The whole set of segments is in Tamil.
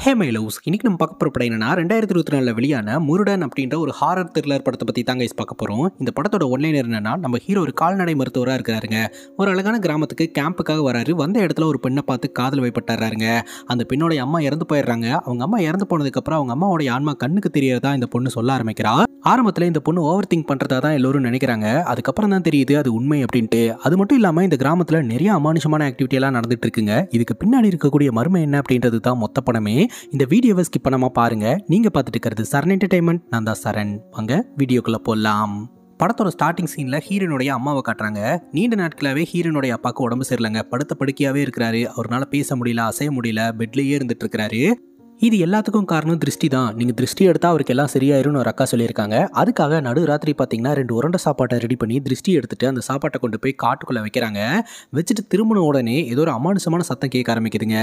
ஹே மை லவ்ஸ், இன்னைக்கு நம்ம பார்க்க போகிற படம் என்னன்னா 2024 வெளியான முருடன் அப்படின்ற ஒரு ஹாரர் த்ரில்லர் படத்தை பற்றி தாங்க பார்க்க போகிறோம். இந்த படத்தோட ஒன்லைனர் என்னன்னா, நம்ம ஹீரோ ஒரு கால்நடை மருத்துவராக இருக்கிறாருங்க. ஒரு அழகான கிராமத்துக்கு கேம்புக்காக வராரு. வந்த இடத்துல ஒரு பெண்ணை பார்த்து காதல் வைப்பட்டாருங்க. அந்த பெண்ணோட அம்மா இறந்து போயிடுறாங்க. அவங்க அம்மா இறந்து போனதுக்கப்புறம் அவங்க அம்மாவோட ஆன்மா கண்ணுக்கு தெரியறதா இந்த பொண்ணு சொல்ல ஆரம்பிக்கிறா. ஆரம்பத்தில் இந்த பொண்ணு ஓவர் திங்க் பண்ணுறதா தான் எல்லோரும் நினைக்கிறாங்க. அதுக்கப்புறம் தான் தெரியுது அது உண்மை அப்படின்ட்டு. அது மட்டும் இல்லாமல் இந்த கிராமத்தில் நிறைய அமானுஷமான ஆக்டிவிட்டி எல்லாம் நடந்துட்டு இருக்குங்க. இதுக்கு பின்னாடி இருக்கக்கூடிய மர்மம் என்ன அப்படின்றது தான் மொத்த படமே. இந்த வீடியோவை ஸ்கிப் பண்ணாம பாருங்க. நீங்க பார்த்துட்டு இருக்கிறது சரண் என்டர்டைன்மெண்ட். நான் தான் சரண். வாங்க வீடியோக்குள்ள போலாம். படத்தோட ஸ்டார்டிங் சீன்ல ஹீரோனுடைய அம்மாவை காட்டுறாங்க. நீண்ட நாட்களாவே ஹீரோனுடைய அப்பாவுக்கு உடம்பு சரியில்லைங்க. படுத்த படுக்கையாவே இருக்கிறாரு. அவரால் பேச முடியல, அசைய முடியல, பெட்லயே இருந்துட்டு இருக்கிறாரு. இது எல்லாத்துக்கும் காரணம் திருஷ்டி தான். நீங்கள் திருஷ்டி எடுத்தால் அவருக்கு எல்லாம் சரியாயிரும்னு ஒரு அக்கா சொல்லியிருக்காங்க. அதுக்காக நடு ராத்திரி பார்த்தீங்கன்னா 2 உருண்டை சாப்பாட்டை ரெடி பண்ணி திருஷ்டி எடுத்துட்டு அந்த சாப்பாட்டை கொண்டு போய் காட்டுக்குள்ளே வைக்கிறாங்க. வச்சுட்டு திரும்பின உடனே ஏதோ ஒரு அமானுஷமான சத்தம் கேட்க ஆரம்பிக்குதுங்க.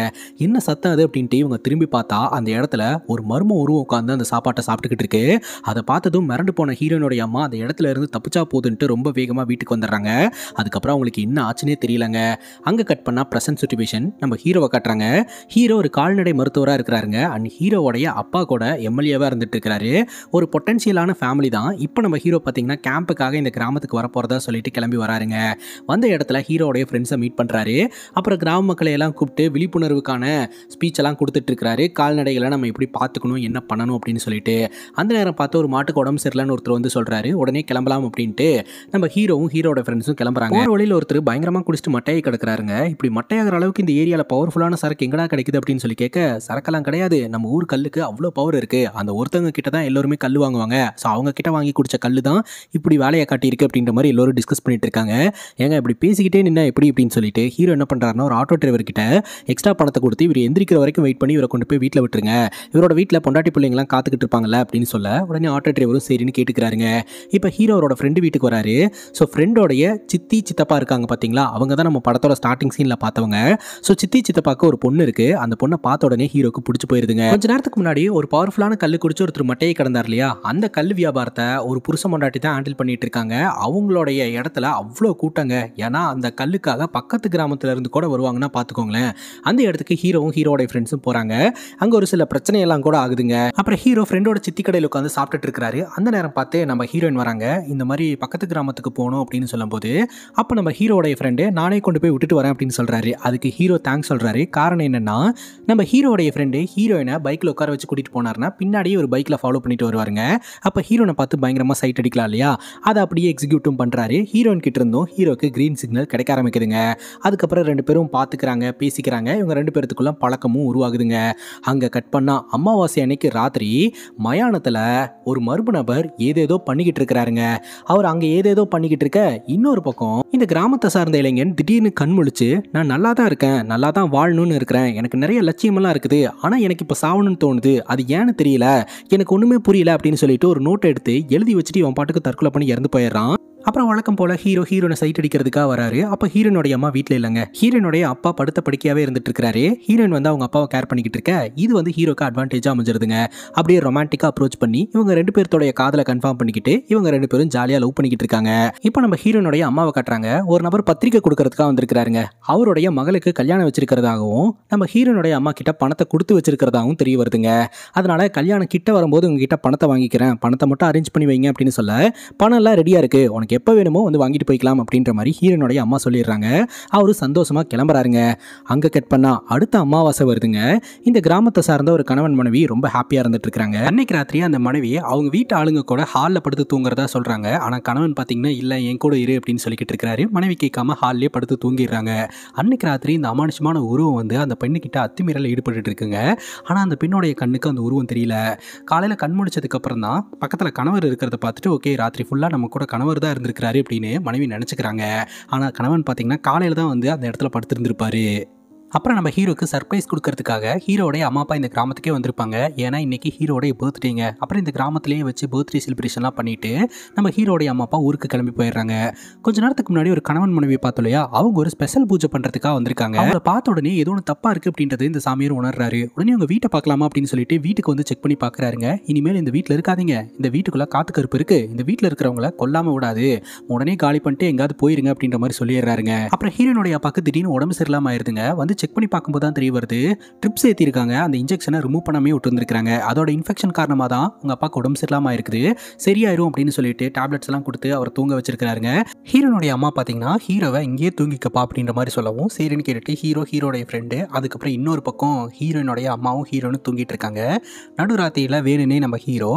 என்ன சத்தம் அது அப்படின்ட்டு இவங்க திரும்பி பார்த்தா அந்த இடத்துல ஒரு மர்ம உருவம் உட்காந்து அந்த சாப்பாட்டை சாப்பிட்டுக்கிட்டு இருக்கு. அதை பார்த்ததும் மிரண்டு போன ஹீரோனுடைய அம்மா அந்த இடத்துல இருந்து தப்பிச்சா போதுன்ட்டு ரொம்ப வேகமாக வீட்டுக்கு வந்துடுறாங்க. அதுக்கப்புறம் அவங்களுக்கு என்ன ஆச்சுன்னே தெரியலங்க. அங்கே கட் பண்ணால் ப்ரெசன்ட் சிச்சுவேஷன் நம்ம ஹீரோவை காட்டுறாங்க. ஹீரோ ஒரு கால்நடை மருத்துவராக இருக்கிறாருங்க. அண்ட் ஹீரோவோடைய அப்பா கூட எம்எல்ஏவாக இருந்துட்டு இருக்கிறாரு. ஒரு பொட்டன்ஷியலான ஃபேமிலி தான். இப்போ நம்ம ஹீரோ பார்த்தீங்கன்னா கேம்புக்காக இந்த கிராமத்துக்கு வரப்போறதா சொல்லிட்டு கிளம்பி வராருங்க. வந்த இடத்துல ஹீரோடைய ஃப்ரெண்ட்ஸை மீட் பண்ணுறாரு. அப்புறம் கிராம மக்களை எல்லாம் கூப்பிட்டு விழிப்புணர்வுக்கான ஸ்பீச் எல்லாம் கொடுத்துட்டு இருக்காரு. கால்நடைகளை நம்ம எப்படி பார்த்துக்கணும், என்ன பண்ணணும் அப்படின்னு சொல்லிட்டு. அந்த நேரம் பார்த்து ஒரு மாட்டுக்கு உடம்பு சரியில்லைன்னு ஒருத்தர் வந்து சொல்றாரு. உடனே கிளம்பலாம் அப்படின்ட்டு நம்ம ஹீரோவும் ஹீரோட ஃப்ரெண்ட்ஸும் கிளம்புறாங்க. ஒரு வழியில் ஒருத்தர் பயங்கரமாக குடிச்சிட்டு மட்டையை கிடக்குறாருங்க. இப்படி மட்டையாகிற அளவுக்கு இந்த ஏரியாவில் பவர்ஃபுல்லான சரக்கு எங்கடா கிடைக்குது அப்படின்னு சொல்லி கேட்க, சரக்கெல்லாம் கிடையாது, நம்ம ஊர் கல்லுக்கு அவ்வளோ பவர் இருக்கு. அந்த ஒருத்தவங்க கிட்ட தான் எல்லாருமே கல் வாங்குவாங்க. ஸோ அவங்க கிட்ட வாங்கி குடிச்ச கல் தான் இப்படி வேலையை காட்டியிருக்கு அப்படின்ற மாதிரி எல்லாரும் டிஸ்கஸ் பண்ணிட்டு இருக்காங்க. ஏங்க இப்படி பேசிக்கிட்டே நின்னா எப்படி அப்படின்னு சொல்லிட்டு ஹீரோ என்ன பண்றாருன்னா, ஒரு ஆட்டோ டிரைவர் கிட்ட எக்ஸ்ட்ரா பணத்தை கொடுத்து இவர் எந்திரிக்கிற வரைக்கும் வெயிட் பண்ணி இவரை கொண்டு போய் வீட்டில் விட்டுருங்க. இவரோட வீட்டில் பொண்டாட்டி பிள்ளைங்களாம் காத்துக்கிட்டு இருப்பாங்கல்ல அப்படின்னு சொல்ல, உடனே ஆட்டோ டிரைவரும் சரின்னு கேட்டுக்கிறாருங்க. இப்போ ஹீரோரோட ஃப்ரெண்டு வீட்டுக்கு வராரு. ஸோ ஃப்ரெண்டோடைய சித்தி சித்தப்பா இருக்காங்க பார்த்தீங்களா, அவங்க தான் நம்ம படத்தோட ஸ்டார்டிங் சீனில் பார்த்தவங்க. ஸோ சித்தி சித்தப்பாக்கு ஒரு பொண்ணு இருக்கு. அந்த பொண்ணை பார்த்த உடனே ஹீரோக்கு பிடிச்சி போயிருதுங்க. கொஞ்ச நேரத்துக்கு முன்னாடி ஒரு பவர்ஃபுல்லான கல்லு குடிச்சு ஒருத்தர் மட்டையை கிடந்தார் இல்லையா, அந்த கல் வியாபாரத்தை ஒரு புருஷ மண்டாட்டி தான் ஹேண்டில் பண்ணிட்டு இருக்காங்க. அவங்களுடைய இடத்துல அவ்வளோ கூட்டங்க. ஏன்னா அந்த கல்லுக்காக பக்கத்து கிராமத்துல இருந்து கூட வருவாங்கன்னா பார்த்துக்கோங்களேன். அந்த இடத்துக்கு ஹீரோவும் ஹீரோட ஃப்ரெண்ட்ஸும் போறாங்க. அங்கே ஒரு சில பிரச்சனையெல்லாம் கூட ஆகுதுங்க. அப்புறம் ஹீரோ ஃப்ரெண்டோட சித்தி கடையில் உட்காந்து சாப்பிட்டுட்டு இருக்கிறாரு. அந்த நேரம் பார்த்து நம்ம ஹீரோயின் வராங்க. இந்த மாதிரி பக்கத்து கிராமத்துக்கு போகணும் அப்படின்னு சொல்லும்போது, அப்போ நம்ம ஹீரோடைய ஃப்ரெண்டு நானே கொண்டு போய் விட்டுட்டு வரேன் அப்படின்னு சொல்றாரு. அதுக்கு ஹீரோ தேங்க்ஸ் சொல்றாரு. காரணம் என்னன்னா, நம்ம ஹீரோடைய ஃப்ரெண்டு ஹீரோயினை பைக்கில் உட்கார வச்சு கூட்டிட்டு போனார்னா பின்னாடியே ஒரு பைக்ல ஃபாலோ பண்ணிட்டு வருவாருங்க. அப்ப ஹீரோனை பார்த்து பயங்கரமா சைட் அடிக்கலாம் இல்லையா, அதை அப்படியே எக்ஸிக்யூட்டும் பண்றாரு. ஹீரோயின் கிட்ட இருந்தும் ஹீரோக்கு கிரீன் சிக்னல் கிடைக்க ஆரம்பிக்குதுங்க. அதுக்கப்புறம் 2 பேரும் பார்த்துக்கிறாங்க, பேசிக்கிறாங்க. இவங்க 2 பேருக்குள்ள பழக்கமும் உருவாகுதுங்க. அங்க கட் பண்ணா அமாவாசை அன்னைக்கு ராத்திரி மயானத்துல ஒரு மர்ம நபர் ஏதேதோ பண்ணிக்கிட்டு இருக்கிறாருங்க. அவர் அங்க ஏதேதோ பண்ணிக்கிட்டு இருக்க, இன்னொரு பக்கம் இந்த கிராமத்தை சார்ந்த இளைஞன் திடீர்னு கண் முழிச்சு, நான் நல்லா தான் இருக்கேன், நல்லா தான் வாழணும்னு இருக்கிறேன், எனக்கு நிறைய லட்சியமெல்லாம் இருக்குது, ஆனா எனக்கு இப்ப சாவணும்னு தோணுது, அது ஏன்னு தெரியல, எனக்கு ஒண்ணுமே புரியல அப்படின்னு சொல்லிட்டு ஒரு நோட் எடுத்து எழுதி வச்சுட்டு இவன் பாட்டுக்கு தற்கொலை பண்ணி இறந்து போயிடுறான். அப்புறம் வழக்கம் போல ஹீரோனை சைட் அடிக்கிறதுக்காக வராரு. அப்ப ஹீரோனுடைய அம்மா வீட்டில் இல்லைங்க. ஹீரோனுடைய அப்பா படுத்த படுக்கையாவே இருந்துட்டு இருக்காரு. ஹீரோயின் வந்து அவங்க அப்பாவை கேர் பண்ணிக்கிட்டு இருக்க, இது வந்து ஹீரோக்கு அட்வான்டேஜா அமைஞ்சிருதுங்க. அப்படியே ரொமான்டிக்கா அப்ரோச் பண்ணி இவங்க 2 பேர்த்தோடைய காதலை கன்ஃபார்ம் பண்ணிக்கிட்டு இவங்க 2 பேரும் ஜாலியா லவ் பண்ணிக்கிட்டு இருக்காங்க. இப்போ நம்ம ஹீரோனுடைய அம்மாவை காட்டுறாங்க. ஒரு நபர் பத்திரிக்கை கொடுக்கறதுக்காக வந்திருக்காருங்க. அவருடைய மகளுக்கு கல்யாணம் வச்சிருக்கிறதாகவும் நம்ம ஹீரோனுடைய அம்மா கிட்ட பணத்தை கொடுத்து வச்சிருக்கிறதாகவும் தெரிய வருதுங்க. அதனால கல்யாணம் கிட்ட வரும்போது உங்ககிட்ட பணத்தை வாங்கிக்கிறேன், பணத்தை மட்டும் அரேஞ்ச் பண்ணி வைங்க அப்படின்னு சொல்ல, பணம் எல்லாம் ரெடியா இருக்கு, உனக்கு எப்போ வேணுமோ வந்து வாங்கிட்டு போய்க்கலாம் அப்படின்ற மாதிரி ஹீரோனுடைய அம்மா சொல்லிடுறாங்க. அவரு சந்தோஷமா கிளம்புறாருங்க. அங்க கட் பண்ணா அடுத்த அமாவாசை வருதுங்க. இந்த கிராமத்தை சார்ந்த ஒரு கணவன் மனைவி ரொம்ப ஹாப்பியா இருந்துட்டு இருக்காங்க. அன்னைக்கு ராத்திரி அந்த மனைவி அவங்க வீட்டு ஆளுங்க கூட ஹாலில் படுத்து தூங்குறதா சொல்றாங்க. ஆனா கணவன் பாத்தீங்கன்னா இல்ல, என் கூட இரு அப்படின்னு சொல்லிக்கிட்டு இருக்காரு. மனைவி கேட்காம ஹாலிலே படுத்து தூங்கிடுறாங்க. அன்னைக்கு ராத்திரி இந்த அமானுஷமான உருவம் வந்து அந்த பெண்ணுக்கிட்ட அத்துமீறல ஈடுபட்டு இருக்குங்க. ஆனா அந்த பெண்ணுடைய கண்ணுக்கு அந்த உருவம் தெரியல. காலையில கண் முடிச்சதுக்கு அப்புறம் தான் பக்கத்துல கணவர் இருக்கிறத பார்த்துட்டு, ஓகே ராத்திரி ஃபுல்லா நம்ம கூட கணவர் தான் இருந்திருக்கிறாரு அப்படின்னு மனைவி நினைச்சுக்கிறாங்க. ஆனா கணவன் பாத்தீங்கன்னா காலையில தான் வந்து அந்த இடத்துல படுத்திருந்திருப்பாரு. அப்புறம் நம்ம ஹீரோக்கு சர்ப்ரைஸ் கொடுக்கறதுக்காக ஹீரோடைய அம்மா அப்பா இந்த கிராமத்துக்கே வந்திருப்பாங்க. ஏன்னா இன்னைக்கு ஹீரோடைய பர்த்டேங்க. அப்புறம் இந்த கிராமத்திலேயே வச்சு பர்த்டே செலிப்ரேஷன்லாம் பண்ணிட்டு நம்ம ஹீரோடைய அம்மா அப்பா ஊருக்கு கிளம்பி போயிடுறாங்க. கொஞ்ச நேரத்துக்கு முன்னாடி ஒரு கணவன் மனைவி பார்த்தோம் இல்லையா, அவங்க ஒரு ஸ்பெஷல் பூஜை பண்றதுக்காக வந்திருக்காங்க. அவங்களை பார்த்த உடனே ஏதோ ஒன்று தப்பா இருக்கு அப்படின்றது இந்த சாமியார் உணர்றாரு. உடனே அவங்க வீட்டை பார்க்கலாமா அப்படின்னு சொல்லிட்டு வீட்டுக்கு வந்து செக் பண்ணி பார்க்கறாருங்க. இனிமேல் இந்த வீட்டில் இருக்காதீங்க, இந்த வீட்டுக்குள்ள காத்து கருப்பு இருக்கு, இந்த வீட்டில் இருக்கிறவங்கள கொல்லாம விடாது, உடனே காலி பண்ணிட்டு எங்காவது போயிருங்க அப்படின்ற மாதிரி சொல்லிடுறாருங்க. அப்புறம் ஹீரோனுடைய அப்பாக்கு திடீர்னு உடம்பு சரியில்லாம ஆயிருதுங்க. வந்து செக் பண்ணி பார்க்கும்போது தான் தெரிய வருது, ட்ரிப்ஸ் ஏற்றிருக்காங்க, அந்த இன்ஜெக்ஷனை ரிமூவ் பண்ணாமே விட்டுருந்துருக்காங்க. அதோட இன்ஃபெக்ஷன் காரணமாக தான் உங்கள் அப்பாவுக்கு உடம்பு சரியில்லாமல் இருக்குது, சரியாயிரும் அப்படின்னு சொல்லிட்டு டேப்லெட்ஸ் எல்லாம் கொடுத்து அவர் தூங்க வச்சிருக்காருங்க. ஹீரோனுடைய அம்மா பார்த்தீங்கன்னா ஹீரோவை இங்கேயே தூங்கிக்கப்பா அப்படின்ற மாதிரி சொல்லவும் சரின்னு கேட்டுட்டு ஹீரோடைய ஃப்ரெண்டு, அதுக்கப்புறம் இன்னொரு பக்கம் ஹீரோனுடைய அம்மாவும் ஹீரோனும் தூங்கிட்டு இருக்காங்க. நடுராத்திரியில் வேணுனே நம்ம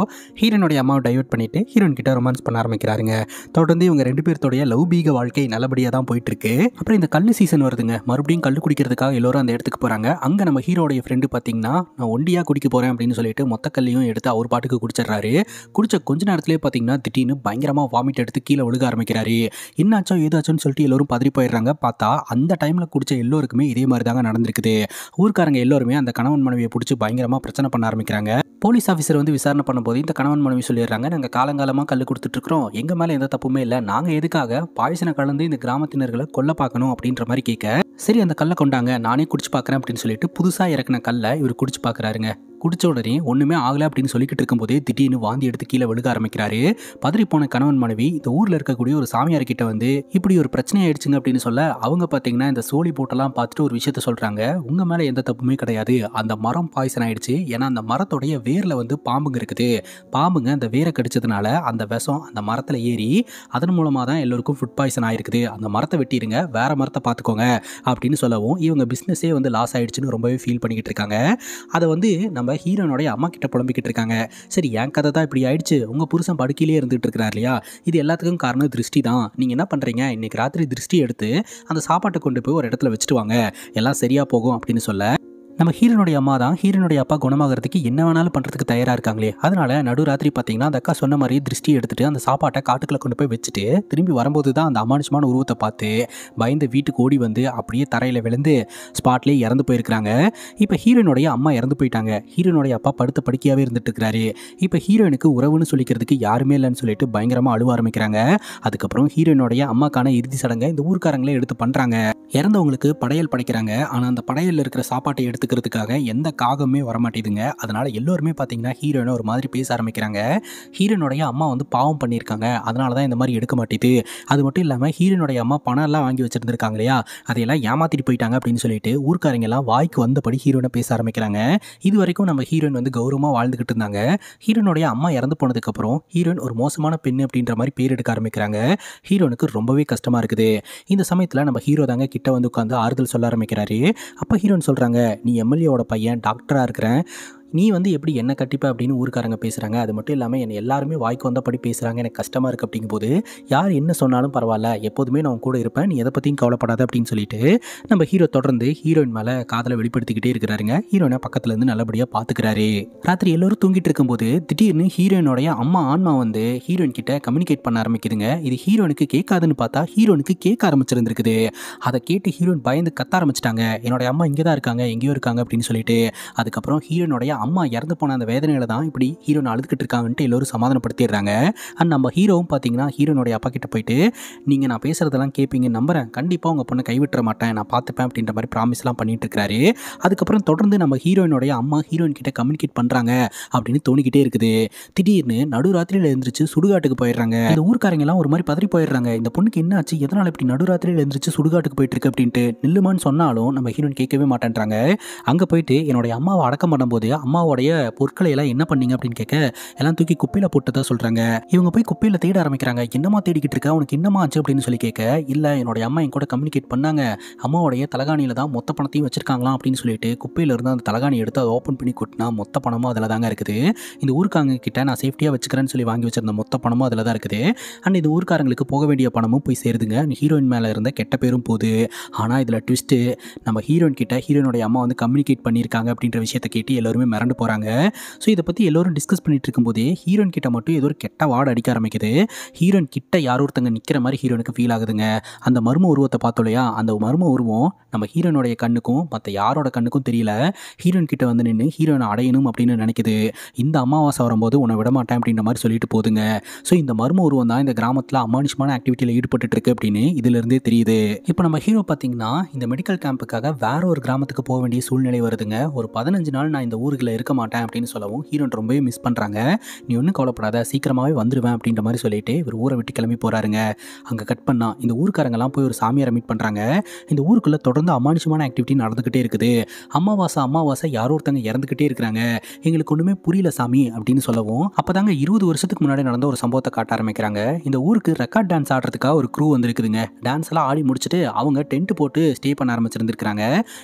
ஹீரோனுடைய அம்மாவை டைவர்ட் பண்ணிட்டு ஹீரோன் கிட்ட ரொமான்ஸ் பண்ண ஆரம்பிக்கிறாருங்க. தொடர்ந்து இவங்க 2 பேர்த்தோடைய லவ்பீக வாழ்க்கை நல்லபடியாக தான் போயிட்டு இருக்கு. அப்புறம் இந்த கல் சீசன் வருதுங்க, மறுபடியும் கல் குடிக்கிறதுக்காக எல்லாரும் அந்த இடத்துக்கு போறாங்க. அங்கே நம்ம ஹீரோடைய ஃப்ரெண்டு பார்த்தீங்கன்னா நான் ஒண்டியாக குடிக்க போறேன் அப்படின்னு சொல்லிட்டு மொத்த கல்லையும் எடுத்து அவர் பாட்டுக்கு குடிச்சிடுறாரு. குடிச்ச கொஞ்ச நேரத்திலே பார்த்தீங்கன்னா திடீர்னு பயங்கரமாக வாமிட் எடுத்து கீழே விழுக ஆரம்பிக்கிறாரு. என்னாச்சோ ஏதாச்சோன்னு சொல்லிட்டு எல்லாரும் பதறி போயிடுறாங்க. பார்த்தா அந்த டைமில் குடிச்ச எல்லோருக்குமே இதே மாதிரி தாங்க நடந்திருக்குது. ஊர்க்காரங்க எல்லாருமே அந்த கணவன் மனைவியை பிடிச்சி பயங்கரமாக பிரச்சனை பண்ண ஆரம்பிக்கிறாங்க. போலீஸ் ஆஃபீஸர் வந்து விசாரணை பண்ணும்போது இந்த கணவன் மனைவி சொல்லிடுறாங்க, நாங்கள் காலங்காலமாக கல் கொடுத்துட்ருக்கோம், எங்கள் மேலே எந்த தப்புமே இல்லை, நாங்கள் எதுக்காக பாய்சனை கலந்து இந்த கிராமத்தினர்களை கொல்ல பார்க்கணும் அப்படின்ற மாதிரி கேட்க, சரி அந்த கல்லை கொண்டாங்க நானே குடிச்சு பார்க்குறேன் அப்படின்னு சொல்லிட்டு புதுசாக இறக்குன கல்லை இவர் குடிச்சு பார்க்குறாருங்க. குடிச்ச உடனே ஒன்றுமே ஆகலை அப்படின்னு சொல்லிக்கிட்டு இருக்கும்போதே திடீர்னு வாந்தி எடுத்து கீழே விழுக ஆரம்பிக்கிறாரு. பதறி போன கணவன் மனைவி இந்த ஊரில் இருக்கக்கூடிய ஒரு சாமியார் கிட்ட வந்து இப்படி ஒரு பிரச்சனை ஆயிடுச்சுங்க அப்படின்னு சொல்ல, அவங்க பார்த்தீங்கன்னா இந்த சோழி போட்டெல்லாம் பார்த்துட்டு ஒரு விஷயத்த சொல்கிறாங்க, உங்கள் மேலே எந்த தப்புமே கிடையாது, அந்த மரம் பாய்சன் ஆயிடுச்சு, ஏன்னா அந்த மரத்தோடைய வேரில் வந்து பாம்புங்க இருக்குது, பாம்புங்க அந்த வேரை கடிச்சதுனால அந்த விஷம் அந்த மரத்தில் ஏறி அதன் மூலமாக தான் எல்லோருக்கும் ஃபுட் பாய்சன் ஆயிருக்குது, அந்த மரத்தை வெட்டிடுங்க, வேற மரத்தை பார்த்துக்கோங்க அப்படின்னு சொல்லவும் இவங்க பிஸ்னஸே வந்து லாஸ் ஆயிடுச்சுன்னு ரொம்பவே ஃபீல் பண்ணிக்கிட்டு இருக்காங்க. அதை வந்து நம்ம ஹீரோனுடைய அம்மா கிட்ட புலம்பிக்கிட்டு இருக்காங்க. சரி என் கதை தான் இப்படி ஆயிடுச்சு, உங்கள் புருஷன் படுக்கையிலே இருந்துட்டு இருக்கிறார் இல்லையா, இது எல்லாத்துக்கும் காரணம் திருஷ்டி தான், நீங்கள் என்ன பண்ணுறீங்க, இன்னைக்கு ராத்திரி திருஷ்டி எடுத்து அந்த சாப்பாட்டை கொண்டு போய் ஒரு இடத்துல வச்சுட்டு வாங்க, எல்லாம் சரியாக போகும் அப்படின்னு சொல்ல, நம்ம ஹீரோனுடைய அம்மா தான் ஹீரோனுடைய அப்பா குணமாகறதுக்கு என்ன வேணாலும் பண்ணுறதுக்கு தயாராக இருக்காங்களே. அதனால நடுராத்திரி பார்த்தீங்கன்னா அந்த அக்கா சொன்ன மாதிரி திருஷ்டி எடுத்துட்டு அந்த சாப்பாட்டை காட்டுக்குள்ளே கொண்டு போய் வச்சுட்டு திரும்பி வரும்போது தான் அந்த அமானுஷமான உருவத்தை பார்த்து பயந்து வீட்டுக்கு ஓடி வந்து அப்படியே தரையில் விழுந்து ஸ்பாட்லேயே இறந்து போயிருக்கிறாங்க. இப்போ ஹீரோனுடைய அம்மா இறந்து போயிட்டாங்க. ஹீரோனுடைய அப்பா படுத்த படுக்கையாகவே இருந்துட்டு இருக்கிறாரு. இப்போ ஹீரோனுக்கு உறவுன்னு சொல்லிக்கிறதுக்கு யாருமே இல்லைன்னு சொல்லிட்டு பயங்கரமாக அழுவ ஆரம்பிக்கிறாங்க. அதுக்கப்புறம் ஹீரோனுடைய அம்மாக்கான இறுதி சடங்கை இந்த ஊர்க்காரங்களே எடுத்து பண்ணுறாங்க. இறந்தவங்களுக்கு படையல் படைக்கிறாங்க. ஆனால் அந்த படையலில் இருக்கிற சாப்பாட்டை எடுத்துக்கிறதுக்காக எந்த காகமே வரமாட்டேதுங்க. அதனால எல்லோருமே பார்த்தீங்கன்னா ஹீரோனை ஒரு மாதிரி பேச ஆரம்பிக்கிறாங்க. ஹீரோனுடைய அம்மா வந்து பாவம் பண்ணியிருக்காங்க, அதனால தான் இந்த மாதிரி எடுக்க மாட்டேது. அது மட்டும் இல்லாமல் ஹீரோனுடைய அம்மா பணம் எல்லாம் வாங்கி வச்சிருந்திருக்காங்க இல்லையா, அதையெல்லாம் ஏமாத்திட்டு போயிட்டாங்க அப்படின்னு சொல்லிட்டு ஊர்க்காரங்க எல்லாம் வாய்க்கு வந்தபடி ஹீரோனை பேச ஆரம்பிக்கிறாங்க. இது வரைக்கும் நம்ம ஹீரோயின் வந்து கௌரவமாக வாழ்ந்துகிட்டு இருந்தாங்க. ஹீரோனுடைய அம்மா இறந்து போனதுக்கப்புறம் ஹீரோயின் ஒரு மோசமான பெண் அப்படின்ற மாதிரி பேர் எடுக்க ஆரம்பிக்கிறாங்க. ஹீரோனுக்கு ரொம்பவே கஷ்டமா இருக்குது. இந்த சமயத்தில் நம்ம ஹீரோ தாங்க கிட்ட வந்து உட்காந்து ஆறுதல் சொல்ல ஆரம்பிக்கிறாரு. அப்போ ஹீரோயின் சொல்கிறாங்க, நீ எம்எல்ஏவோட பையன், டாக்டராக இருக்கிறேன், நீ வந்து எப்படி என்ன கட்டிப்ப அப்படின்னு ஊருக்காரங்க பேசுகிறாங்க. அது மட்டும் இல்லாமல் என்னை எல்லாருமே வாய்க்கு வந்தபடி பேசுகிறாங்க, எனக்கு கஷ்டமாக இருக்குது அப்படிங்கும்போது யார் என்ன சொன்னாலும் பரவாயில்ல, எப்போதுமே நான் கூட இருப்பேன், நீ எதை பற்றியும் கவலைப்படாத அப்படின்னு சொல்லிட்டு நம்ம ஹீரோ தொடர்ந்து ஹீரோயின் மேலே காதலை வெளிப்படுத்திக்கிட்டே இருக்கிறாருங்க. ஹீரோயினை பக்கத்துலேருந்து நல்லபடியாக பார்த்துக்கிறாரு. ராத்திரி எல்லோரும் தூங்கிட்டு இருக்கும்போது திடீர்னு ஹீரோயினுடைய அம்மா ஆன்மா வந்து ஹீரோயின் கிட்ட கம்யூனிகேட் பண்ண ஆரம்பிக்குதுங்க. இது ஹீரோனுக்கு கேட்காதுன்னு பார்த்தா ஹீரோனுக்கு கேட்க ஆரம்பிச்சிருந்துருக்குது. அதை கேட்டு ஹீரோயின் பயந்து கத்த ஆரம்பிச்சிட்டாங்க, என்னுடைய அம்மா இங்கே தான் இருக்காங்க, எங்கேயோ இருக்காங்க அப்படின்னு சொல்லிட்டு. அதுக்கப்புறம் ஹீரோனுடைய அம்மா இறந்து போன அந்த வேதனையில தான் இப்படி ஹீரோன் அழுதுகிட்டு இருக்காங்கன்ட்டு எல்லோரும் சமாதானப்படுத்திடுறாங்க. அண்ட் நம்ம ஹீரோவும் பார்த்தீங்கன்னா ஹீரோனுடைய அப்பா கிட்ட போயிட்டு, நீங்கள் நான் பேசுறதெல்லாம் கேட்பீங்க நம்புறேன், கண்டிப்பாக உங்கள் பொண்ணை கைவிட்டுற மாட்டேன், நான் பார்த்துப்பேன் அப்படின்ற மாதிரி ப்ராமிஸ்லாம் பண்ணிட்டு இருக்காரு. அதுக்கப்புறம் தொடர்ந்து நம்ம ஹீரோயினுடைய அம்மா ஹீரோயின் கிட்ட கம்யூனிகேட் பண்ணுறாங்க அப்படின்னு தோணிக்கிட்டே இருக்குது. திடீர்னு நடுராத்திரியில் எழுந்திரிச்சு சுடுகாட்டுக்கு போயிடுறாங்க. இந்த ஊர்க்காரங்க எல்லாம் ஒரு மாதிரி பதறி போயிடுறாங்க. இந்த பொண்ணுக்கு என்ன ஆச்சு, எதனால் இப்படி நடுராத்திரியில் எழுந்திரிச்சு சுடுகாட்டுக்கு போயிட்டு இருக்கு அப்படின்ட்டு. நில்லுமான்னு சொன்னாலும் நம்ம ஹீரோயின் கேட்கவே மாட்டேன்றாங்க. அங்கே போயிட்டு என்னுடைய அம்மாவை அடக்கம் பண்ணும்போது அம்மாவோடைய பொருட்களை எல்லாம் என்ன பண்ணீங்க அப்படின்னு கேட்க, எல்லாம் தூக்கி குப்பையில் போட்டுதான் சொல்றாங்க. இவங்க போய் குப்பையில் தேட ஆரம்பிக்கிறாங்க. என்னமா தேடிக்கிட்டு இருக்க, உனக்கு என்னமா ஆச்சு அப்படின்னு சொல்லி கேட்க, இல்லை என்னுடைய அம்மா என் கூட கம்யூனிகேட் பண்ணாங்க, அம்மாவோடைய தலகாணியில் தான் மொத்த பணத்தையும் வச்சிருக்காங்களாம் அப்படின்னு சொல்லிட்டு குப்பையில இருந்து அந்த தலகாணி எடுத்து அதை ஓப்பன் பண்ணி கொட்டினா மொத்த பணமும் அதில் தாங்க இருக்குது. இந்த ஊருக்காரங்க கிட்ட நான் சேஃப்டியாக வச்சுக்கிறேன்னு சொல்லி வாங்கி வச்சிருந்த மொத்த பணமும் அதில் தான் இருக்குது. அண்ட் இந்த ஊருக்காரங்களுக்கு போக வேண்டிய பணமும் போய் சேருதுங்க. ஹீரோயின் மேலே இருந்த கெட்ட பேரும் போகுது. ஆனால் இதில் ட்விஸ்ட்டு, நம்ம ஹீரோயின் கிட்ட ஹீரோனுடைய அம்மா வந்து கம்யூனிகேட் பண்ணியிருக்காங்க அப்படின்ற விஷயத்தை கேட்டு எல்லாருமே மிரண்டு போகிறாங்க. ஸோ இதை பற்றி எல்லோரும் டிஸ்கஸ் பண்ணிட்டு இருக்கும்போதே ஹீரோயின் கிட்ட மட்டும் ஏதோ ஒரு கெட்ட வார்டு அடிக்க ஆரம்பிக்குது. ஹீரோயின் கிட்ட யார் ஒருத்தங்க நிற்கிற மாதிரி ஹீரோனுக்கு ஃபீல் ஆகுதுங்க. அந்த மர்ம உருவத்தை பார்த்தோம் இல்லையா, அந்த மர்ம உருவம் நம்ம ஹீரோனுடைய கண்ணுக்கும் மற்ற யாரோட கண்ணுக்கும் தெரியல. ஹீரோயின் கிட்ட வந்து நின்று ஹீரோனை அடையணும் அப்படின்னு நினைக்குது. இந்த அமாவாசை வரும்போது உன்னை விட மாட்டேன் அப்படின்ற மாதிரி சொல்லிட்டு போதுங்க. ஸோ இந்த மர்ம உருவம் தான் இந்த கிராமத்தில் அமானுஷமான ஆக்டிவிட்டியில் ஈடுபட்டு இருக்கு அப்படின்னு இதிலிருந்தே தெரியுது. இப்போ நம்ம ஹீரோ பார்த்தீங்கன்னா இந்த மெடிக்கல் கேம்புக்காக வேற ஒரு கிராமத்துக்கு போக வேண்டிய சூழ்நிலை வருதுங்க. ஒரு 15 நாள் நான் இந்த ஊருக்கு ஊரில் இருக்க மாட்டேன் அப்படின்னு சொல்லவும் ஹீரோன் ரொம்பவே மிஸ் பண்ணுறாங்க. நீ ஒன்றும் கவலைப்படாத, சீக்கிரமாகவே வந்துடுவேன் அப்படின்ற மாதிரி சொல்லிட்டு இவர் ஊரை விட்டு கிளம்பி போகிறாருங்க. அங்கே கட் பண்ணால் இந்த ஊருக்காரங்கெல்லாம் போய் ஒரு சாமியாரை மீட் பண்ணுறாங்க. இந்த ஊருக்குள்ளே தொடர்ந்து அமானுஷமான ஆக்டிவிட்டி நடந்துக்கிட்டே இருக்குது. அமாவாசை யாரோ ஒருத்தங்க இறந்துக்கிட்டே இருக்கிறாங்க, எங்களுக்கு ஒன்றுமே புரியல சாமி அப்படின்னு சொல்லவும் அப்போ தாங்க 20 வருஷத்துக்கு முன்னாடி நடந்த ஒரு சம்பவத்தை காட்ட ஆரம்பிக்கிறாங்க. இந்த ஊருக்கு ரெக்கார்ட் டான்ஸ் ஆடுறதுக்காக ஒரு க்ரூ வந்துருக்குதுங்க. டான்ஸ் எல்லாம் ஆடி முடிச்சுட்டு அவங்க டென்ட் போட்டு ஸ்டே பண்ண ஆரம்பிச்சிருந்துருக்காங்க.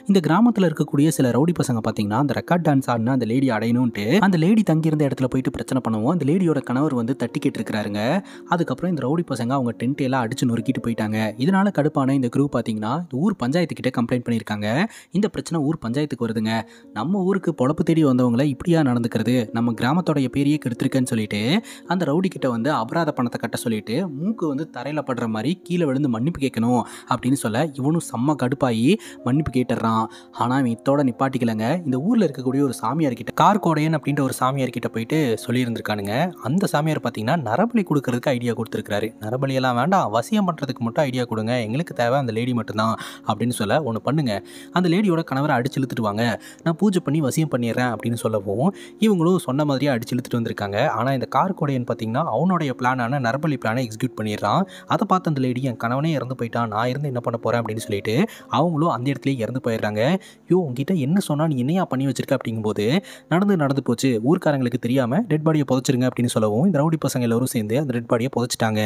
இந்த கிராமத்தில் இருக்கக்கூடிய சில ரவுடி பசங்க பார்த்தீங்கன்னா அந்த ரெக்கார்ட் டான்ஸ் ஆடினா அந்த லேடி அடையணும்ட்டு அந்த லேடி தங்கியிருந்த இடத்துல போயிட்டு பிரச்சனை பண்ணுவோம். அந்த லேடியோட கணவர் வந்து தட்டி கேட்டுருக்காருங்க. அதுக்கப்புறம் இந்த ரவுடி பசங்க அவங்க டென்ட் எல்லாம் அடிச்சு நொறுக்கிட்டு போயிட்டாங்க. இதனால கடுப்பான இந்த க்ரூ பார்த்தீங்கன்னா இந்த ஊர் பஞ்சாயத்துக்கிட்ட கம்ப்ளைண்ட் பண்ணியிருக்காங்க. இந்த பிரச்சனை ஊர் பஞ்சாயத்துக்கு வருதுங்க. நம்ம ஊருக்கு பொழப்பு தேடி வந்தவங்களை இப்படியா நடந்துக்கிறது, நம்ம கிராமத்தோடைய பேரையே கெடுத்திருக்கேன்னு சொல்லிட்டு அந்த ரவுடி கிட்ட வந்து அபராத பணத்தை கட்ட சொல்லிட்டு மூக்கு வந்து தரையில் படுற மாதிரி கீழே விழுந்து மன்னிப்பு கேட்கணும் அப்படின்னு சொல்ல இவனும் செம்ம கடுப்பாகி மன்னிப்பு கேட்டுறான். ஆனால் இவன் இத்தோட நிப்பாட்டிக்கலங்க. இந்த ஊரில் இருக்கக்கூடிய ஒரு சாமியார் கிட்ட, கார்கோடையன் அப்படின்ற ஒரு சாமியார் கிட்ட போயிட்டு சொல்லியிருந்திருக்கானுங்க. அந்த சாமியார் பார்த்தீங்கன்னா நரபலி கொடுக்கறதுக்கு ஐடியா கொடுத்துருக்காரு. நரபலியெல்லாம் வேண்டாம், வசியம் பண்ணுறதுக்கு மட்டும் ஐடியா கொடுங்க, எங்களுக்கு தேவை அந்த லேடி மட்டும்தான் அப்படின்னு சொல்ல ஒன்று பண்ணுங்க, அந்த லேடியோட கணவரை அடிச்சு இழுத்துட்டு வாங்க, நான் பூஜை பண்ணி வசியம் பண்ணிடுறேன் அப்படின்னு சொல்லவும் இவங்களும் சொன்ன மாதிரியே அடிச்சு இழுத்துட்டு வந்திருக்காங்க. ஆனால் இந்த கார்கோடையன் பார்த்தீங்கன்னா அவனுடைய பிளானான நரபலி பிளானை எக்ஸிக்யூட் பண்ணிடுறான். அதை பார்த்து அந்த லேடி என் கணவனே இறந்து போயிட்டான், நான் இருந்து என்ன பண்ண போகிறேன் அப்படின்னு சொல்லிட்டு அவங்களும் அந்த இடத்துலேயே இறந்து போயிடுறாங்க. உங்ககிட்ட என்ன சொன்னால் நீ என்னையா பண்ணி வச்சிருக்க அப்படிங்கும்போது நடந்து போச்சு, ஊர்க்காரங்களுக்கு தெரியாமல் டெட் பாடியை புதைச்சிருங்க அப்படின்னு சொல்லவும் இந்த ரவுடி பசங்க எல்லோரும் சேர்ந்து அந்த டெட் பாடியை புதைச்சிட்டாங்க.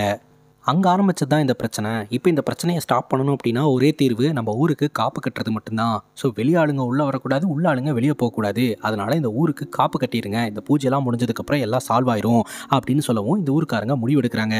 அங்கே ஆரம்பிச்சது தான் இந்த பிரச்சனை. இப்போ இந்த பிரச்சனையை ஸ்டாப் பண்ணணும் அப்படின்னா ஒரே தீர்வு நம்ம ஊருக்கு காப்பு கட்டுறது மட்டும்தான். ஸோ வெளியாளுங்க உள்ளே வரக்கூடாது, உள்ள ஆளுங்க வெளியே போகக்கூடாது. அதனால் இந்த ஊருக்கு காப்பு கட்டிடுங்க, இந்த பூஜையெல்லாம் முடிஞ்சதுக்கப்புறம் எல்லாம் சால்வ் ஆயிரும் அப்படின்னு சொல்லவும் இந்த ஊருக்காரங்க முடிவெடுக்கிறாங்க.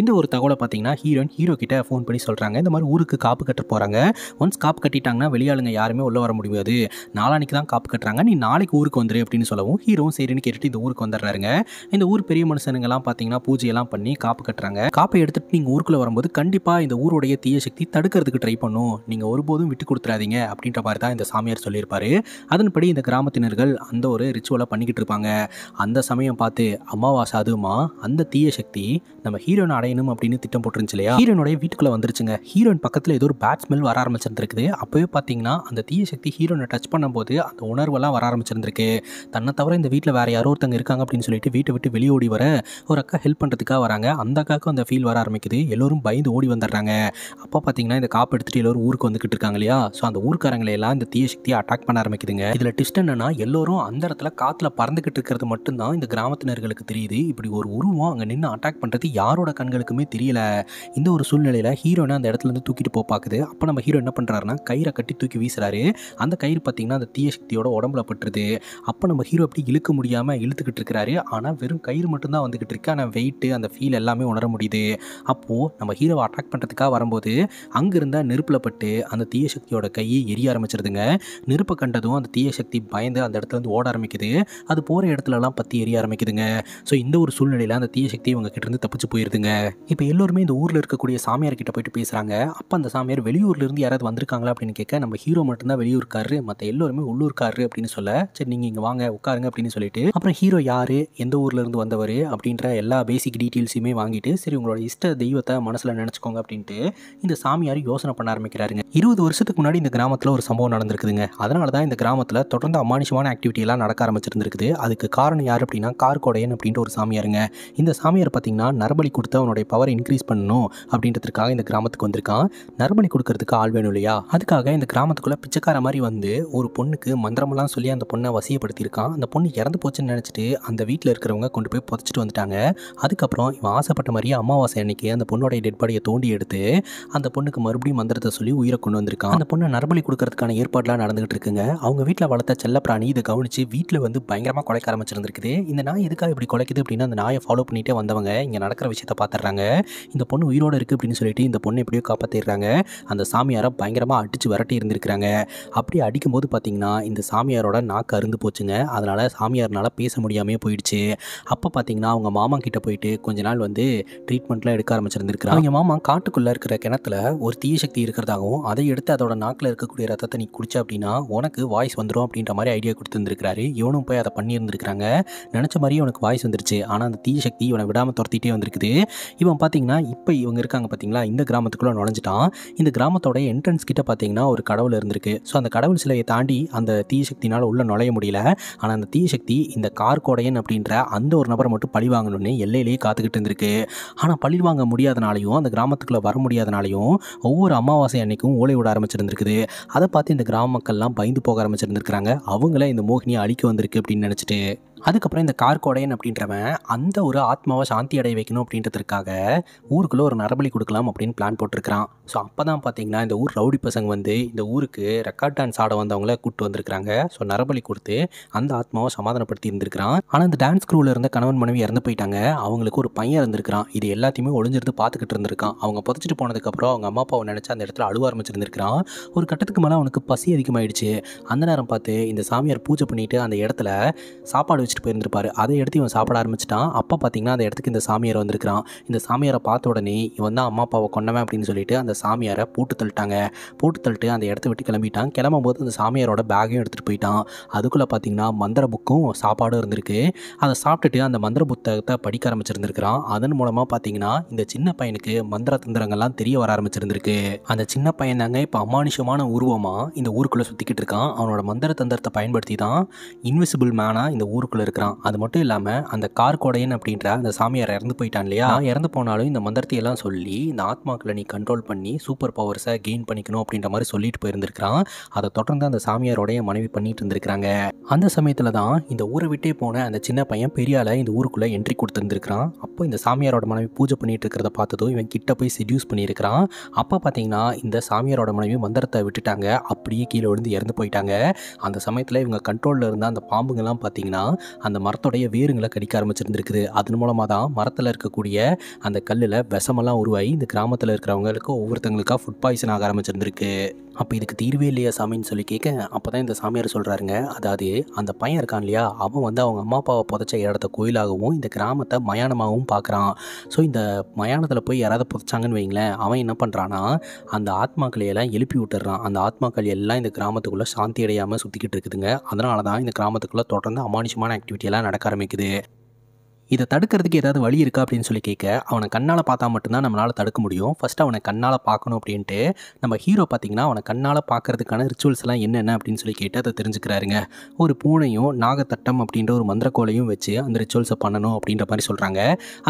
இந்த ஒரு தகவலை பார்த்தீங்கன்னா ஹீரோ கிட்ட ஃபோன் பண்ணி சொல்கிறாங்க. இந்த மாதிரி ஊருக்கு காப்பு கட்ட போகிறாங்க, ஒன்ஸ் காப்பு கட்டிட்டாங்கன்னா வெளியாளுங்க யாருமே உள்ளே வர முடியாது, நாளானிக்கு தான் காப்பு கட்டுறாங்க, நீ நாளைக்கு ஊருக்கு வந்துரு அப்படின்னு சொல்லவும் ஹீரோவும் சரின்னு கேட்டுட்டு இந்த ஊருக்கு வந்துடுறாருங்க. இந்த ஊர் பெரிய மனுஷனுங்கெல்லாம் பார்த்தீங்கன்னா பூஜையெல்லாம் பண்ணி காப்பு கட்டுறாங்க. காப்பை எடுத்து நீங்கள் ஊருக்குள்ளே வரும்போது கண்டிப்பாக இந்த ஊருடைய தீய சக்தி தடுக்கிறதுக்கு ட்ரை பண்ணும், நீங்கள் ஒருபோதும் விட்டு கொடுத்துறாதீங்க அப்படின்ற மாதிரி தான் இந்த சாமியார் சொல்லியிருப்பாரு. அதன்படி இந்த கிராமத்தினர்கள் அந்த ஒரு ரிச்சுவலை பண்ணிக்கிட்டு இருப்பாங்க. அந்த சமயம் பார்த்து அமாவாசை அதுவுமா அந்த தீய சக்தி நம்ம ஹீரோனை அடையணும் அப்படின்னு திட்டம் போட்டுருந்துச்சு இல்லையா, ஹீரோனுடைய வீட்டுக்குள்ளே வந்துருச்சுங்க. ஹீரோயின் பக்கத்தில் ஏதோ ஒரு பேட் ஸ்மெல் வர ஆரம்பிச்சிருந்துருக்குது. அப்போவே பார்த்தீங்கன்னா அந்த தீய சக்தி ஹீரோனை டச் பண்ணும்போது அந்த உணர்வெல்லாம் வர ஆரம்பிச்சிருந்திருக்கு. தன்னை தவிர இந்த வீட்டில் வேறு யாரோ ஒருத்தங்க இருக்காங்க அப்படின்னு சொல்லிட்டு வீட்டை விட்டு வெளியே ஓடி வர ஒரு அக்கா ஹெல்ப் பண்ணுறதுக்காக வராங்க. அந்த அக்காவுக்கும் அந்த ஃபீல் வர ஆரம்பிக்குது. எல்லோரும் பயந்து ஓடி வந்துடுறாங்க. அப்போ பார்த்தீங்கன்னா இந்த காப்பு எடுத்துட்டு எல்லோரும் ஊருக்கு வந்துக்கிட்டு இருக்காங்க இல்லையா, ஸோ அந்த ஊர்க்காரங்களை எல்லாம் இந்த தீய சக்தியை அட்டாக் பண்ண ஆரம்பிக்குதுங்க. இதில் ட்விஸ்ட் என்னன்னா எல்லோரும் அந்த இடத்துல காற்றுல பறந்துக்கிட்டு இருக்கிறது மட்டும்தான் இந்த கிராமத்தினர்களுக்கு தெரியுது. இப்படி ஒரு உருவம் அங்கே நின்று அட்டாக் பண்ணுறது யாரோட கண்களுக்குமே தெரியல. இந்த ஒரு சூழ்நிலையில் ஹீரோனை அந்த இடத்துல இருந்து தூக்கிட்டு போய் பார்க்குது. அப்போ நம்ம ஹீரோ என்ன பண்ணுறாருன்னா கயிறை கட்டி தூக்கி வீசுறாரு. அந்த கயிறு பார்த்தீங்கன்னா அந்த தீய சக்தியோட உடம்புல பட்டுருது. அப்போ நம்ம ஹீரோ அப்படி இழுக்க முடியாமல் இழுத்துக்கிட்டு இருக்கிறாரு. ஆனால் வெறும் கயிறு மட்டும்தான் வந்துக்கிட்டு இருக்கு. ஆனால் வெயிட்டு அந்த ஃபீல் எல்லாமே உணர முடியுது. அப்போது நம்ம ஹீரோவை அட்டாக் பண்ணுறதுக்காக வரும்போது அங்கே இருந்தால் நெருப்பில் பட்டு அந்த தீய சக்தியோட கையை எரிய ஆரம்பிச்சிருதுங்க. நெருப்பை கண்டதும் அந்த தீய சக்தி பயந்து அந்த இடத்துல இருந்து ஓட ஆரம்பிக்குது. அது போகிற இடத்துலலாம் பற்றி எரிய ஆரம்பிக்குதுங்க. ஸோ இந்த ஒரு சூழ்நிலையில் அந்த தீய சக்தி இவங்க கிட்டேருந்து தப்பிச்சு போயிருதுங்க. இப்போ எல்லோருமே இந்த ஊரில் இருக்கக்கூடிய சாமியார் கிட்ட போயிட்டு பேசுகிறாங்க. அப்போ அந்த சாமியார் வெளியூர்லேருந்து யாராவது வந்திருக்காங்களா அப்படின்னு கேட்க நம்ம ஹீரோ மட்டும்தான் வெளியூர்க்காரரு, மற்ற எல்லோருமே உள்ளூர்க்காரரு அப்படின்னு சொல்ல சரி நீங்கள் இங்கே வாங்க உட்காருங்க அப்படின்னு சொல்லிட்டு அப்புறம் ஹீரோ யார், எந்த ஊர்லேருந்து வந்தவர் அப்படின்ற எல்லா பேசிக் டீட்டெயில்ஸுமே வாங்கிட்டு சரி உங்களோட இஷ்ட தெய்வத்தை மனசில் நினச்சிக்கோங்க அப்படின்ட்டு இந்த சாமியார் யோசனை பண்ண ஆரம்பிக்கிறாருங்க. 20 வருஷத்துக்கு முன்னாடி இந்த கிராமத்தில் ஒரு சம்பவம் நடந்திருக்குதுங்க. அதனால தான் இந்த கிராமத்தில் தொடர்ந்து அமானுஷமான ஆக்டிவிட்டி எல்லாம் நடக்க ஆரம்பிச்சிருந்துருக்குது. அதுக்கு காரணம் யார் அப்படின்னா கார்கோடையன் அப்படின்ற ஒரு சாமியாருங்க. இந்த சாமியார் பார்த்தீங்கன்னா நரபலி கொடுத்து அவனுடைய பவர் இன்க்ரீஸ் பண்ணணும் அப்படின்றதுக்காக இந்த கிராமத்துக்கு வந்திருக்கான். நரபலி கொடுக்கறதுக்கு ஆள் வேணும் இல்லையா, அதுக்காக இந்த கிராமத்துக்குள்ளே பிச்சைக்கார மாதிரி வந்து ஒரு பொண்ணுக்கு மந்திரமெல்லாம் சொல்லி அந்த பொண்ணை வசியப்படுத்தியிருக்கான். அந்த பொண்ணு இறந்து போச்சுன்னு நினச்சிட்டு அந்த வீட்டில் இருக்கிறவங்க கொண்டு போய் புதைச்சிட்டு வந்துட்டாங்க. அதுக்கப்புறம் இவன் ஆசைப்பட்ட மாதிரியே அமாவாசை அன்னைக்கு அந்த பொண்ணோடைய டெட் பாடியை தோண்டி எடுத்து அந்த பொண்ணுக்கு மறுபடியும் மந்திரத்தை சொல்லி உயிரை கொண்டு வந்திருக்கான். அந்த பொண்ணை நரபலி கொடுக்கறதுக்கான ஏற்பாடுலாம் நடந்துகிட்டு இருக்குங்க. அவங்க வீட்டில் வளர்த்த செல்லப்பிராணி இதை கவனிச்சு வீட்டில் வந்து பயங்கரமாக குலைக்க ஆரம்பிச்சிருந்துருக்குது. இந்த நாய் எதுக்காக இப்படி குலைக்குது அப்படின்னா அந்த நாயை ஃபாலோ பண்ணிட்டே வந்தவங்க இங்கே நடக்கிற விஷயத்தை பார்த்துடுறாங்க. இந்த பொண்ணு உயிரோடு இருக்குது அப்படின்னு சொல்லிட்டு இந்த பொண்ணை எப்படியோ காப்பாற்றிடுறாங்க. அந்த சாமியாரை பயங்கரமாக அடித்து விரட்டி இருந்திருக்கிறாங்க. அப்படி அடிக்கும்போது பார்த்தீங்கன்னா இந்த சாமியாரோட நாக்கு அருந்து போச்சுங்க. அதனால் சாமியார்னால பேச முடியாமே போயிடுச்சு. அப்போ பார்த்தீங்கன்னா அவங்க மாமா கிட்ட போயிட்டு கொஞ்ச நாள் வந்து ட்ரீட்மெண்ட்லாம் எடுக்க ஆரம்பிச்சிருந்திருக்கான். அவங்க மாமா காட்டுக்குள்ளே இருக்கிற கிணத்துல ஒரு தீய சக்தி இருக்கிறதாகவும் அதை எடுத்து அதோட நாக்கில் இருக்கக்கூடிய ரத்தத்தை நீ குடிச்ச அப்படின்னா உனக்கு வாய்ஸ் வந்துடும் அப்படின்ற மாதிரி ஐடியா கொடுத்துருந்துருக்காரு. இவனும் போய் அதை பண்ணியிருந்திருக்காங்க. நினச்ச மாதிரியே உனக்கு வாய்ஸ் வந்துருச்சு. ஆனால் அந்த தீய சக்தி இவனை விடாமல் துரத்திட்டே வந்திருக்குது. இவன் பார்த்தீங்கன்னா இப்போ இவங்க இருக்காங்க பார்த்தீங்களா, இந்த கிராமத்துக்குள்ளே நுழைஞ்சிட்டான். இந்த கிராமத்தோட என்ட்ரன்ஸ் கிட்ட பார்த்தீங்கன்னா ஒரு கடவுள் இருந்திருக்கு. ஸோ அந்த கடவுள் சிலையை தாண்டி அந்த தீய சக்தினால் உள்ளே நுழைய முடியல. ஆனால் அந்த தீய சக்தி இந்த கார்கோடையன் அப்படின்ற அந்த ஒரு நபரை மட்டும் பழி வாங்கணும்னு எல்லையிலேயே காத்துக்கிட்டு இருந்திருக்கு. ஆனால் பழி வாங்க முடியாதனாலையும் அந்த கிராமத்துக்குள்ளே வர முடியாதனாலையும் ஒவ்வொரு அமாவாசை அன்னைக்கும் ஓலை விட ஆரம்பிச்சிருந்திருக்குது. அதை பார்த்து இந்த கிராம மக்கள்லாம் பயந்து போக ஆரம்பிச்சிருந்திருக்காங்க. அவங்கள இந்த மோகினியை அழிக்க வந்திருக்கு அப்படின்னு நினச்சிட்டு. அதுக்கப்புறம் இந்த கார்கோடையன் அப்படின்றவன் அந்த ஒரு ஆத்மாவை சாந்தி அடைய வைக்கணும் அப்படின்றதுக்காக ஊருக்குள்ளே ஒரு நரபலி கொடுக்கலாம் அப்படின்னு பிளான் போட்டிருக்கிறான். ஸோ அப்போ தான் பார்த்தீங்கன்னா இந்த ஊர் ரவுடி பசங்க வந்து இந்த ஊருக்கு ரெக்கார்ட் டான்ஸ் ஆட வந்தவங்கள கூப்பிட்டு வந்திருக்காங்க. ஸோ நரபலி கொடுத்து அந்த ஆத்மாவை சமாதானப்படுத்தி இருந்திருக்கிறான். ஆனால் இந்த டான்ஸ் க்ரூவில் இருந்த கணவன் மனைவி இறந்து போயிட்டாங்க. அவங்களுக்கு ஒரு பையன் இருந்திருக்கிறான். இது எல்லாத்தையுமே ஒளிஞ்சிருந்து பார்த்துக்கிட்டு இருந்திருக்கான். அவங்க புதைச்சிட்டு போனதுக்கப்புறம் அவங்க அம்மா அப்பாவை நினச்சி அந்த இடத்துல அழுவ ஆரம்பிச்சிருந்திருக்கிறான். ஒரு கட்டத்துக்கு மேலே அவனுக்கு பசி அதிகமாகிடுச்சு. அந்த நேரம் பார்த்து இந்த சாமியார் பூஜை பண்ணிட்டு அந்த இடத்துல சாப்பாடு வச்சுட்டு போயிருந்திருப்பாரு. அதை எடுத்து இவன் சாப்பிட ஆரம்பிச்சிட்டான். அப்போ பார்த்தீங்கன்னா அந்த இடத்துக்கு இந்த சாமியார் வந்திருக்கிறான். இந்த சாமியாரை பார்த்த உடனே இவன் தான் அம்மா அப்பாவை கொண்டவன் அப்படின்னு சொல்லிட்டு அந்த சாமியாரை போட்டு தள்ளிட்டாங்க. போட்டு தள்ளிட்டு அந்த இடத்த விட்டு கிளம்பிட்டான். கிளம்பும் போது அந்த சாமியாரோட பேக்கையும் எடுத்துகிட்டு போயிட்டான். அதுக்குள்ளே பார்த்தீங்கன்னா மந்திர புக்கும் சாப்பாடும் இருந்திருக்கு. அதை சாப்பிட்டுட்டு அந்த மந்திர புத்தகத்தை படிக்க ஆரம்பிச்சிருந்திருக்கிறான். அதன் மூலமாக பார்த்தீங்கன்னா இந்த சின்ன பையனுக்கு மந்திர தந்திரங்கள்லாம் தெரிய வர ஆரம்பிச்சிருந்திருக்கு. அந்த சின்ன பையன் தாங்க இப்போ அமானுஷமான உருவமாக இந்த ஊருக்குள்ளே சுற்றிக்கிட்டு இருக்கான். அவனோட மந்திர தந்திரத்தை பயன்படுத்தி தான் இன்விசிபிள் மேனாக இந்த ஊருக்குள்ளே இருக்கிறான். அது மட்டும் இல்லாமல் அந்த கார்கோடையன் அப்படின்ற அந்த சாமியார் இறந்து போயிட்டான் இல்லையா, இறந்து போனாலும் இந்த மந்திரத்தையெல்லாம் சொல்லி இந்த ஆத்மாக்களை நீ கண்ட்ரோல் பண்ணி சூப்பர் பவர்ஸை கெயின் பண்ணிக்கணும் அப்படின்ற மாதிரி சொல்லிட்டு போயிருந்திருக்கிறான். அதை தொடர்ந்து அந்த சாமியாரோடைய மனைவி பண்ணிட்டு இருந்திருக்கிறாங்க. அந்த சமயத்தில் தான் இந்த ஊரை விட்டே போன அந்த சின்ன பையன் பெரியால இந்த ஊருக்குள்ளே என்ட்ரி கொடுத்துருந்துருக்கிறான். அப்போ இந்த சாமியாரோட மனைவி பூஜை பண்ணிட்டு இருக்கிறத பார்த்ததும் இவன் கிட்ட போய் செடியூஸ் பண்ணியிருக்கிறான். அப்போ பார்த்தீங்கன்னா இந்த சாமியாரோட மனைவி மந்திரத்தை விட்டுட்டாங்க. அப்படியே கீழே விழுந்து இறந்து போயிட்டாங்க. அந்த சமயத்தில் இவங்க கண்ட்ரோலில் இருந்த அந்த பாம்புங்கள்லாம் பார்த்தீங்கன்னா அந்த மரத்தோடைய வேருங்களை கடிக்க ஆரம்பிச்சிருந்துருக்குது. அதன் மூலமாக தான் மரத்தில் இருக்கக்கூடிய அந்த கல்லில் விஷமெல்லாம் உருவாகி இந்த கிராமத்தில் இருக்கிறவங்களுக்கு ஒவ்வொருத்தங்களுக்காக ஃபுட் பாய்சன் ஆக ஆரம்பிச்சிருந்துருக்கு. அப்போ இதுக்கு தீர்வே இல்லையா சாமின்னு சொல்லி கேட்க அப்போ தான் இந்த சாமியார் சொல்கிறாருங்க, அதாவது அந்த பையன் இருக்கான் இல்லையா, அவன் வந்து அவங்க அம்மா அப்பாவை புதைச்ச இடத்த கோயிலாகவும் இந்த கிராமத்தை மயானமாகவும் பார்க்குறான். ஸோ இந்த மயானத்தில் போய் யாராவது புதைச்சாங்கன்னு வைங்களேன், அவன் என்ன பண்ணுறான்னா அந்த ஆத்மாக்களையெல்லாம் எழுப்பி விட்டுறான். அந்த ஆத்மாக்கள் எல்லாம் இந்த கிராமத்துக்குள்ளே சாந்தி அடையாமல் சுற்றிக்கிட்டு இருக்குதுங்க. அதனால தான் இந்த கிராமத்துக்குள்ளே தொடர்ந்து அமானுஷமான ஆக்டிவிட்டியெல்லாம் நடக்க ஆரம்பிக்குது. இதை தடுக்கிறதுக்கு ஏதாவது வழி இருக்கா அப்படின்னு சொல்லி கேட்க அவனை கண்ணால் பார்த்தா மட்டும்தான் நம்மளால் தடுக்க முடியும். ஃபஸ்ட்டு அவனை கண்ணால் பார்க்கணும் அப்படின்ட்டு நம்ம ஹீரோ பார்த்திங்கன்னா அவனை கண்ணால் பார்க்கறதுக்கான ரிச்சுவல்ஸ் எல்லாம் என்னென்ன அப்படின்னு சொல்லி கேட்டு அதை தெரிஞ்சுக்கிறாருங்க. ஒரு பூனையும் நாகத்தட்டம் அப்படின்ற ஒரு மந்திரக்கோலையும் வச்சு அந்த ரிச்சுவல்ஸை பண்ணணும் அப்படின்ற மாதிரி சொல்கிறாங்க.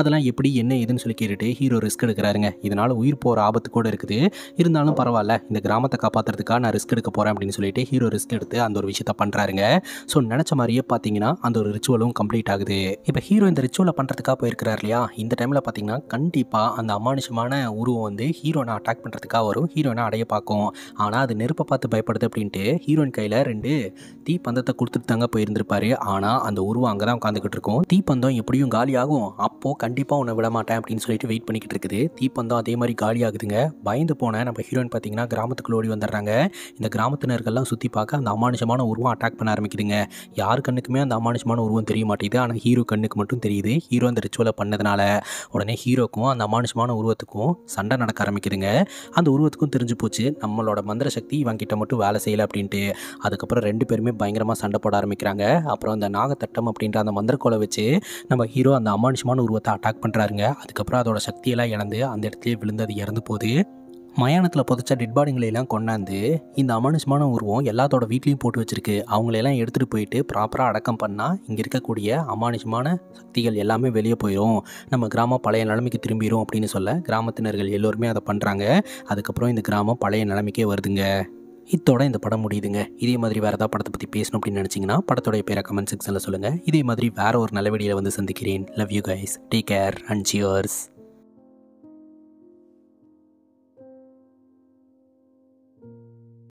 அதெல்லாம் எப்படி என்ன ஏதுன்னு சொல்லி கேட்டுட்டு ஹீரோ ரிஸ்க் எடுக்கிறாருங்க. இதனால் உயிர் போகிற ஆபத்து கூட இருக்குது. இருந்தாலும் பரவாயில்ல, இந்த கிராமத்தை காப்பாற்றுறதுக்காக நான் ரிஸ்க் எடுக்க போகிறேன் அப்படின்னு சொல்லிட்டு ஹீரோ ரிஸ்க் எடுத்து அந்த ஒரு விஷயத்தை பண்ணுறாருங்க. ஸோ நினச்ச மாதிரியே பார்த்தீங்கன்னா அந்த ஒரு ரிச்சுவலும் கம்ப்ளீட் ஆகுது. இப்போ ஹீரோ இந்த ரிச்சுவலை பண்ணுறதுக்காக போயிருக்கிறார் இல்லையா, இந்த டைமில் பார்த்தீங்கன்னா கண்டிப்பாக அந்த அமானுஷமான உருவம் வந்து ஹீரோனை அட்டாக் பண்ணுறதுக்காக வரும். ஹீரோனை அடைய பார்க்கும். ஆனால் அது நெருப்பை பார்த்து பயப்படுது அப்படின்ட்டு ஹீரோயின் கையில் 2 தீப்பந்தத்தை கொடுத்துட்டு தாங்க போயிருந்திருப்பாரு. ஆனால் அந்த உருவம் அங்கே தான் உட்காந்துக்கிட்டு இருக்கும். தீப்பந்தம் எப்படியும் காலியாகும், அப்போது கண்டிப்பாக உன்னை விட மாட்டேன் அப்படின்னு சொல்லிட்டு வெயிட் பண்ணிக்கிட்டு இருக்குது. தீப்பந்தம் அதே மாதிரி காலியாகுதுங்க. பயந்து போன நம்ம ஹீரோயின் பார்த்தீங்கன்னா கிராமத்துக்குள்ள ஓடி வந்துடுறாங்க. இந்த கிராமத்தினர்கள்லாம் சுற்றி பார்க்க அந்த அமானுஷமான உருவம் அட்டாக் பண்ண ஆரம்பிக்குதுங்க. யார் கண்ணுக்குமே அந்த அமானுஷமான உருவம் தெரிய மாட்டேங்குது. ஆனால் ஹீரோ கண்ணுக்கு மட்டும் தெரியுது. ஹீரோ அந்த ரிச்சுவலை பண்ணதுனால உடனே ஹீரோக்கும் அந்த அமானுஷமான உருவத்துக்கும் சண்டை நடக்க ஆரம்பிக்குதுங்க. அந்த உருவத்துக்கும் தெரிஞ்சு போச்சு நம்மளோட மந்திர சக்தி இவங்கிட்ட மட்டும் வேலை செய்யலை அப்படின்ட்டு. அதுக்கப்புறம் 2 பேருமே பயங்கரமாக சண்டை போட ஆரம்பிக்கிறாங்க. அப்புறம் அந்த நாகத்தட்டம் அப்படின்ற அந்த மந்திரக்கோலை வச்சு நம்ம ஹீரோ அந்த அமானுஷமான உருவத்தை அட்டாக் பண்ணுறாருங்க. அதுக்கப்புறம் அதோட சக்தியெல்லாம் இழந்து அந்த இடத்துலேயே விழுந்து அது இறந்து போகுது. மயானத்தில் புதைச்ச டெட் பாடிங்களையெல்லாம் கொண்டாந்து இந்த அமானுஷமான உருவம் எல்லாத்தோட வீட்லேயும் போட்டு வச்சுருக்கு. அவங்களையெல்லாம் எடுத்துகிட்டு போயிட்டு ப்ராப்பராக அடக்கம் பண்ணால் இங்கே இருக்கக்கூடிய அமானுஷமான சக்திகள் எல்லாமே வெளியே போயிடும், நம்ம கிராமம் பழைய நிலைமைக்கு திரும்பிடும் அப்படின்னு சொல்ல கிராமத்தினர்கள் எல்லோருமே அதை பண்ணுறாங்க. அதுக்கப்புறம் இந்த கிராமம் பழைய நிலைமைக்கே வருதுங்க. இதோட இந்த படம் முடியுதுங்க. இதே மாதிரி வேறு ஏதாவது படத்தை பற்றி பேசணும் அப்படின்னு நினச்சிங்கன்னா படத்தோடைய பேரை கமெண்ட் செக்ஷனில் சொல்லுங்கள். இதே மாதிரி வேறு ஒரு நல்ல வீடியோவில் வந்து சந்திக்கிறேன். Love you guys, take care and cheers.